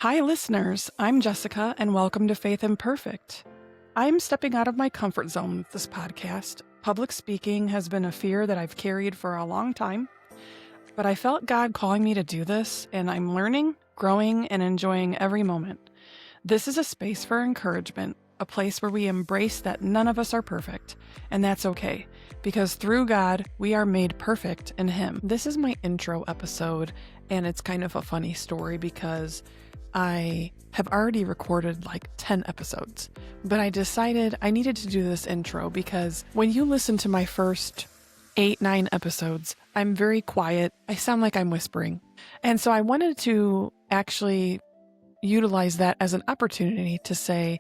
Hi, listeners. I'm Jessica, and welcome to Faith Imperfect. I'm stepping out of my comfort zone with this podcast. Public speaking has been a fear that I've carried for a long time, but I felt God calling me to do this, and I'm learning, growing, and enjoying every moment. This is a space for encouragement, a place where we embrace that none of us are perfect, and that's okay, because through God, we are made perfect in Him. This is my intro episode, and it's kind of a funny story because I have already recorded like 10 episodes, but I decided I needed to do this intro because when you listen to my first 8-9 episodes, I'm very quiet. I sound like I'm whispering. And so I wanted to actually utilize that as an opportunity to say,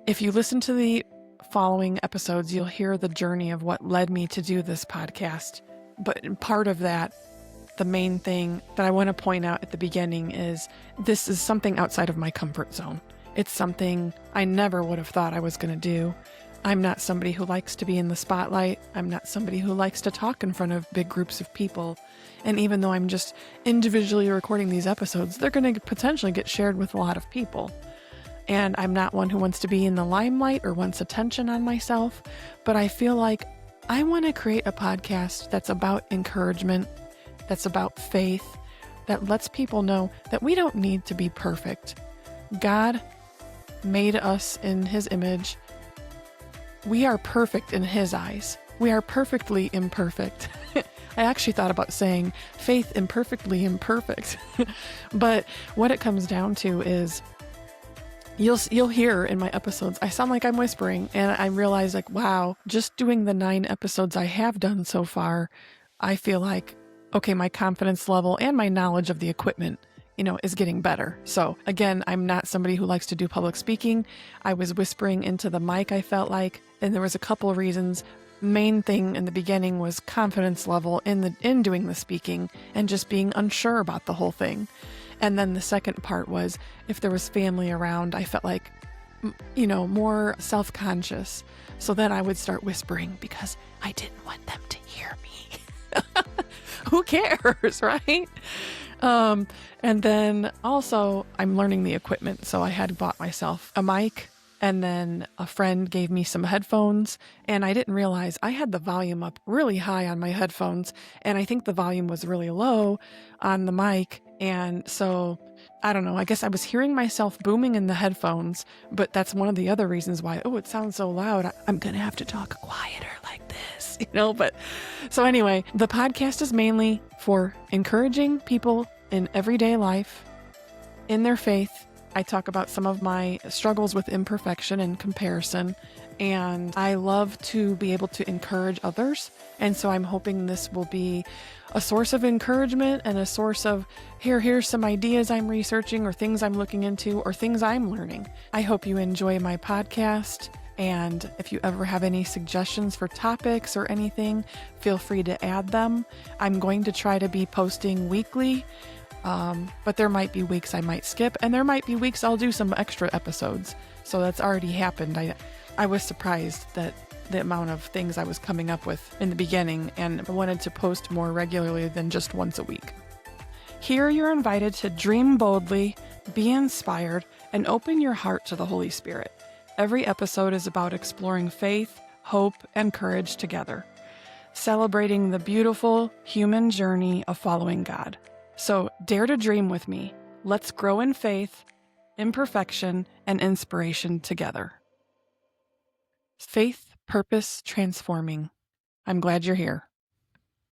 if you listen to the following episodes, you'll hear the journey of what led me to do this podcast. But part of that, the main thing that I want to point out at the beginning is this is something outside of my comfort zone. It's something I never would have thought I was going to do. I'm not somebody who likes to be in the spotlight. I'm not somebody who likes to talk in front of big groups of people. And even though I'm just individually recording these episodes, they're going to potentially get shared with a lot of people. And I'm not one who wants to be in the limelight or wants attention on myself, but I feel like I want to create a podcast that's about encouragement, that's about faith, that lets people know that we don't need to be perfect. God made us in His image. We are perfect in His eyes. We are perfectly imperfect. I actually thought about saying faith imperfectly imperfect. But what it comes down to is you'll hear in my episodes, I sound like I'm whispering, and I realize like, wow, just doing the 9 episodes I have done so far, I feel like, okay, my confidence level and my knowledge of the equipment, is getting better. So again, I'm not somebody who likes to do public speaking. I was whispering into the mic, I felt like, and there was a couple of reasons. Main thing in the beginning was confidence level in doing the speaking and just being unsure about the whole thing. And then the second part was if there was family around, I felt like, more self-conscious. So then I would start whispering because I didn't want them to hear me. Who cares, right? And then also I'm learning the equipment. So I had bought myself a mic, and then a friend gave me some headphones, and I didn't realize I had the volume up really high on my headphones, and I think the volume was really low on the mic. And so I don't know, I guess I was hearing myself booming in the headphones, but that's one of the other reasons why, it sounds so loud. I'm going to have to talk quieter like this, but so anyway, the podcast is mainly for encouraging people in everyday life, in their faith. I talk about some of my struggles with imperfection and comparison, and I love to be able to encourage others. And so I'm hoping this will be a source of encouragement and a source of, here's some ideas I'm researching or things I'm looking into or things I'm learning. I hope you enjoy my podcast. And if you ever have any suggestions for topics or anything, feel free to add them. I'm going to try to be posting weekly. But there might be weeks I might skip, and there might be weeks I'll do some extra episodes. So that's already happened. I was surprised that the amount of things I was coming up with in the beginning, and I wanted to post more regularly than just once a week. Here you're invited to dream boldly, be inspired, and open your heart to the Holy Spirit. Every episode is about exploring faith, hope, and courage together, celebrating the beautiful human journey of following God. So dare to dream with me. Let's grow in faith, imperfection, and inspiration together. Faith, purpose, transforming. I'm glad you're here.